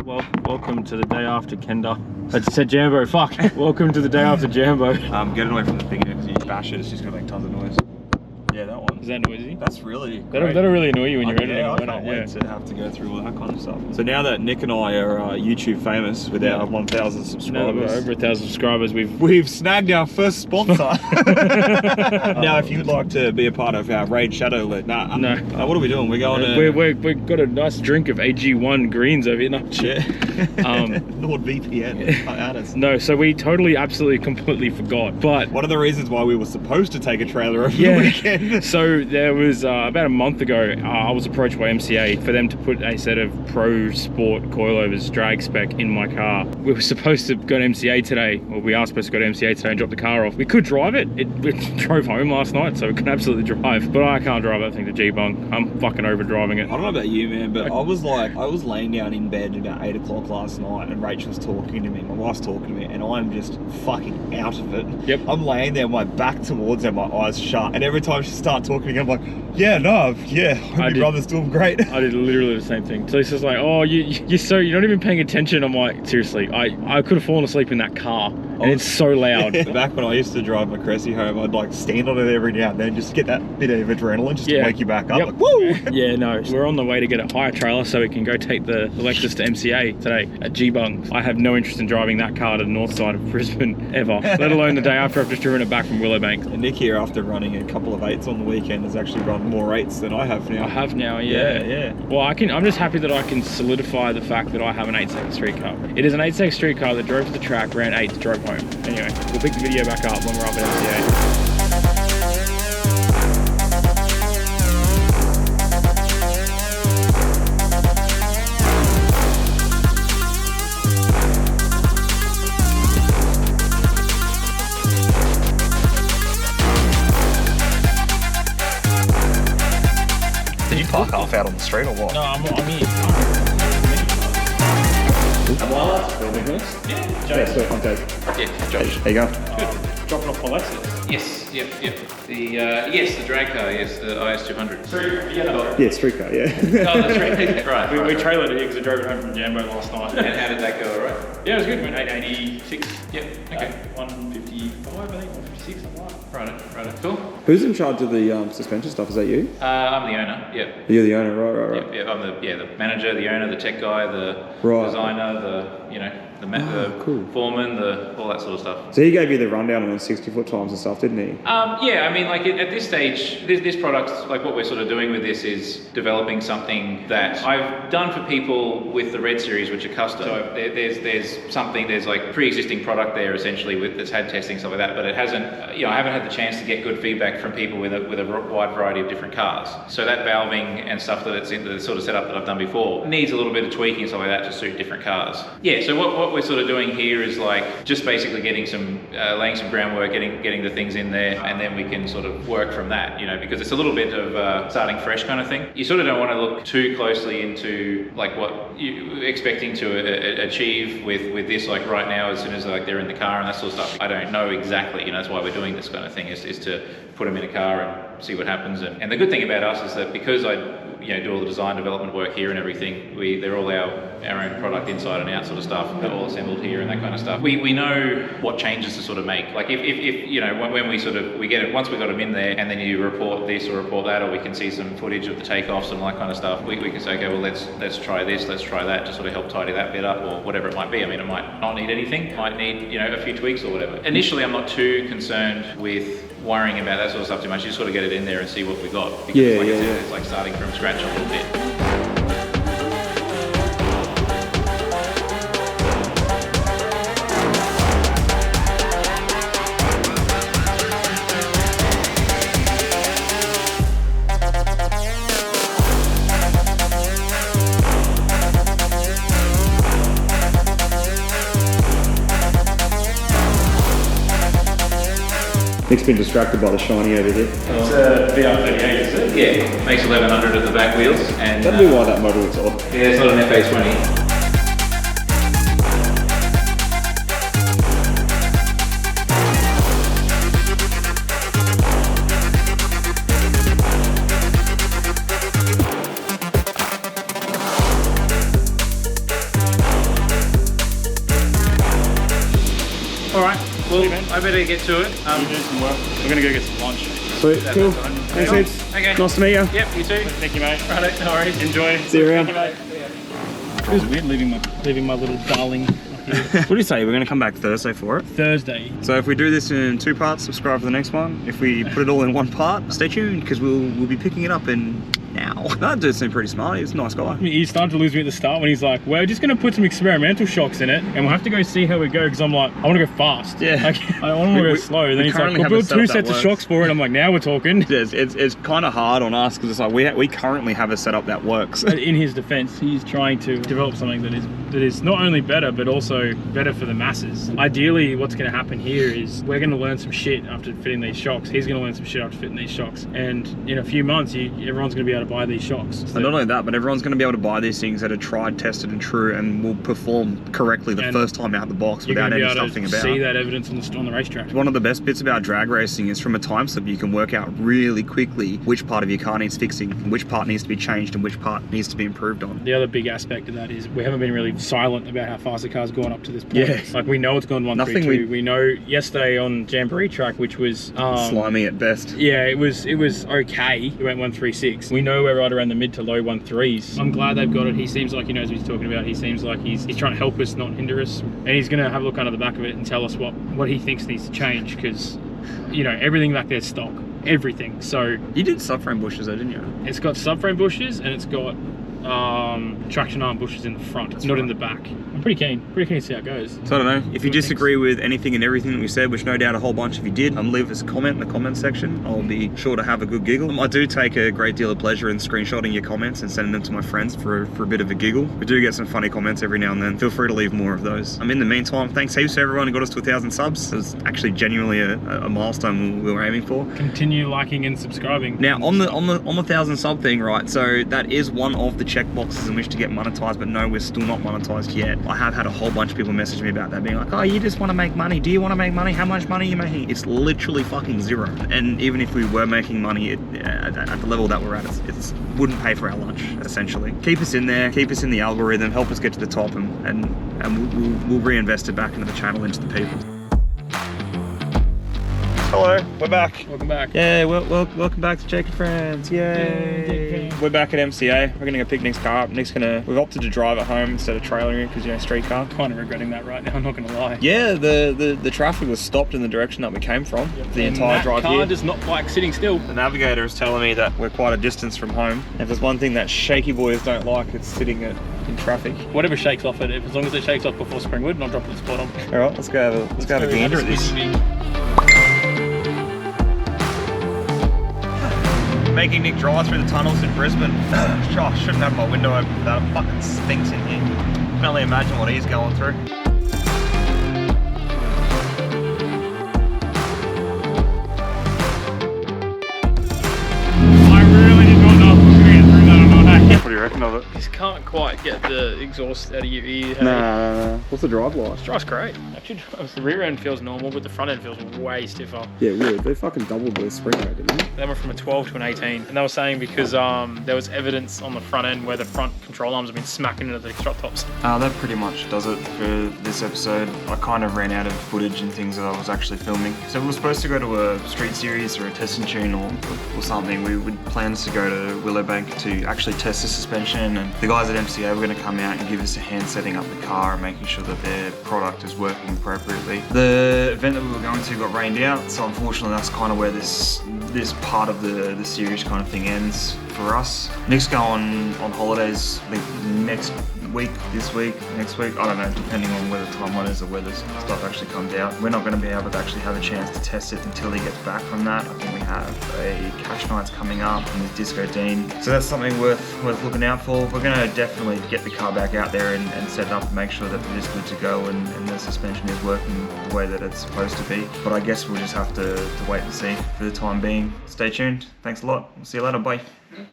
Well, welcome to the day after Kenda. I just said Jambo, fuck. Welcome to the day after Jambo. Getting away from the thing here because you bash it, it's just gonna make tons of noise. Yeah, that one. Is that noisy? That's really great. That'll really annoy you when you're editing. I can't wait to have to go through all that kind of stuff. So now that Nick and I are YouTube famous with our 1,000 subscribers. Now that we're over 1,000 subscribers, we've snagged our first sponsor. Now, if you'd like to be a part of our Raid Shadow Lit, no. What are we doing? We're going to... We've got a nice drink of AG1 greens over here. No, Lord VPN. No, so we totally, absolutely, completely forgot. But one of the reasons why we were supposed to take a trailer over the weekend. So there was about a month ago, I was approached by MCA for them to put a set of Pro Sport coilovers drag spec in my car. We were supposed to go to MCA today, or we are supposed to go to MCA today and drop the car off. We could drive it. It drove home last night, so we can absolutely drive. But I can't drive that thing to G-Bung. I'm fucking over driving it. I don't know about you, man, but I was laying down in bed about 8 o'clock last night, and Rachel's talking to me, my wife's talking to me, and I'm just fucking out of it. Yep. I'm laying there, my back towards her, my eyes shut, and every time she starts talking again, I'm like, yeah, no, yeah, your brother's doing great. I did literally the same thing. So he's just like, oh, you're not even paying attention. I'm like, seriously, I could have fallen asleep in that car, and it's so loud. Back when I used to drive my Cressy home, I'd like stand on it every now and then just to get that bit of adrenaline, just to wake you back up. Yep. Like, woo! Yeah, no, we're on the way to get a hire trailer so we can go take the Lexus to MCA today at G-Bung. I have no interest in driving that car to the north side of Brisbane ever, let alone the day after I've just driven it back from Willowbank. And Nick here, after running a couple of 8s on the weekend, has actually run more 8s than I have now. I have now, yeah. Well, I'm just happy that I can solidify the fact that I have an 8-second street car. It is an 8-second street car that drove to the track, ran 8s, drove home. Anyway, we'll pick the video back up when we're up at MCA. Did you park half out on the street or what? No, I'm here. Yeah, still contact. Yeah, Josh. There you go. Good. Dropping off my Lexus. Yes, yep. The drag car, yes, the IS200. Yeah, street car, yeah. Oh, that's right. Right. We trailered it here because I drove it home from Jambo last night. And how did that go, all right? Yeah, it was good. We went 886. Yep, okay. 155, I think, 156, something like that. Right, cool. Who's in charge of the suspension stuff? Is that you? I'm the owner, yep. You're the owner, right. Yep, I'm the manager, the owner, the tech guy, the designer, the cool. foreman, all that sort of stuff. So he gave you the rundown on the 60-foot times and stuff, didn't he? Yeah, I mean, like at this stage, this product, like what we're sort of doing with this is developing something that I've done for people with the Red Series, which are custom. So there's like pre-existing product there essentially that's had testing, stuff like that, but it hasn't, I haven't had the chance to get good feedback from people with a wide variety of different cars. So that valving and stuff that it's in the sort of setup that I've done before needs a little bit of tweaking and stuff like that to suit different cars. Yeah, so what we're sort of doing here is like just basically getting laying some groundwork, getting the things in there, and then we can sort of work from that, because it's a little bit of starting fresh kind of thing. You sort of don't want to look too closely into like what you're expecting to achieve with this, like right now, as soon as like they're in the car and that sort of stuff. I don't know exactly, that's why we're doing this kind of thing, is to put them in a car and see what happens. And the good thing about us is that because I do all the design development work here and everything, they're all our own product inside and out sort of stuff. They're all assembled here and that kind of stuff. We know what changes to sort of make. Like if when we get it, once we got them in there and then you report this or report that, or we can see some footage of the takeoffs and all that kind of stuff, we can say, okay, well let's try this, let's try that, to sort of help tidy that bit up or whatever it might be. I mean, it might not need anything, it might need a few tweaks or whatever. Initially, I'm not too concerned with worrying about that sort of stuff too much. You just sort of get it in there and see what we got. Because it's like starting from scratch a little bit. Nick's been distracted by the shiny over here. It's a VR38, is it? Yeah, makes 1100 at the back wheels. And that'd be why that model looks odd. Yeah, it's not an FA20. Well, I better get to it. You do some work. We're gonna go get some lunch. Sweet, cool. Thanks heaps. Okay. Nice to meet you. Yep, you too. Thank you, mate. Right, no worries. Enjoy. See you around. It was weird leaving my little darling here. What do you say? We're going to come back Thursday for it. Thursday. So if we do this in 2 parts, subscribe for the next one. If we put it all in 1 part, stay tuned because we'll be picking it up in now. That dude seemed pretty smart. He's a nice guy. He started to lose me at the start when he's like, we're just going to put some experimental shocks in it and we'll have to go see how we go because I'm like, I want to go fast. Yeah. Like, I don't want to go slow. And then he's like, we'll build 2 sets of shocks for it. I'm like, now we're talking. It's kind of hard on us because it's like we currently have a setup that works. In his defense, he's trying to develop something that is not only better but also better for the masses. Ideally, what's going to happen here is we're going to learn some shit after fitting these shocks. He's going to learn some shit after fitting these shocks, and in a few months everyone's going to be able to buy these shocks. So, and not only that, but everyone's going to be able to buy these things that are tried, tested and true and will perform correctly the first time out the box without any stuffing about. See that evidence on the racetrack. One of the best bits about drag racing is from a time slip you can work out really quickly which part of your car needs fixing, which part needs to be changed and which part needs to be improved on. The other big aspect of that is we haven't been really silent about how fast the car's gone up to this point. Yeah. Like we know it's gone 132. We know yesterday on Jamboree track, which was slimy at best. Yeah, it was okay. It went 136. We know we're right around the mid to low 1.3s. I'm glad they've got it. He seems like he knows what he's talking about. He seems like he's trying to help us, not hinder us. And he's going to have a look under the back of it and tell us what he thinks needs to change because, you know, everything back there's stock. Everything. So you did subframe bushes though, didn't you? It's got subframe bushes and it's got traction arm bushes in the front. That's not in the back. I'm pretty keen to see how it goes. So I don't know, if you disagree with anything and everything that we said, which no doubt a whole bunch of you did, leave us a comment in the comment section. I'll be sure to have a good giggle. I do take a great deal of pleasure in screenshotting your comments and sending them to my friends for a bit of a giggle. We do get some funny comments every now and then. Feel free to leave more of those. In the meantime, thanks heaps to everyone who got us to 1,000 subs. It was actually genuinely a milestone we were aiming for. Continue liking and subscribing. Now on the 1,000 sub thing, right? So that is one of the check boxes in which to get monetized, but no, we're still not monetized yet. I have had a whole bunch of people message me about that, being like, oh, you just want to make money. Do you want to make money? How much money are you making? It's literally fucking zero. And even if we were making money at the level that we're at, it wouldn't pay for our lunch, essentially. Keep us in there, keep us in the algorithm, help us get to the top, and we'll reinvest it back into the channel, into the people. Hello, we're back. Welcome back. Yeah, welcome back to Jake and Friends. Yay! We're back at MCA. We're gonna go pick Nick's car up. We've opted to drive it home instead of trailering it because, you know, street car. Kind of regretting that right now, I'm not gonna lie. Yeah, the traffic was stopped in the direction that we came from. Yep. The entire drive here. That car does not like sitting still. The navigator is telling me that we're quite a distance from home. If there's one thing that shaky boys don't like, it's sitting in traffic. Whatever shakes off it, as long as it shakes off before Springwood, not dropping the spot on. All right, let's go have a gander at this. Making Nick drive through the tunnels in Brisbane. I shouldn't have my window open for that. It fucking stinks in here. I can only imagine what he's going through. I really did not know if we were going to get through that or not. What do you reckon of it? Just can't quite get the exhaust out of your ear. Nah. What's the drive like? It drives great. Actually, the rear end feels normal, but the front end feels way stiffer. Yeah, weird. They fucking doubled the spring rate, didn't they? They went from a 12 to an 18. And they were saying because there was evidence on the front end where the front control arms have been smacking into the strut tops. That pretty much does it for this episode. I kind of ran out of footage and things that I was actually filming. So we were supposed to go to a street series or a test and tune or something. We would plans to go to Willowbank to actually test the suspension, and the guys at MCA were going to come out and give us a hand setting up the car and making sure that their product is working appropriately. The event that we were going to got rained out, so unfortunately that's kind of where this part of the series kind of thing ends for us. Nick's going on holidays, I think next week, this week, next week, I don't know, depending on where the timeline is or where this stuff actually comes out. We're not going to be able to actually have a chance to test it until he gets back from that. I think we have a cash nights coming up and with Disco Dean. So that's something worth looking out for. We're going to definitely get the car back out there and set it up and make sure that it is good to go and the suspension is working the way that it's supposed to be. But I guess we'll just have to wait and see for the time being. Stay tuned. Thanks a lot. We'll see you later. Bye.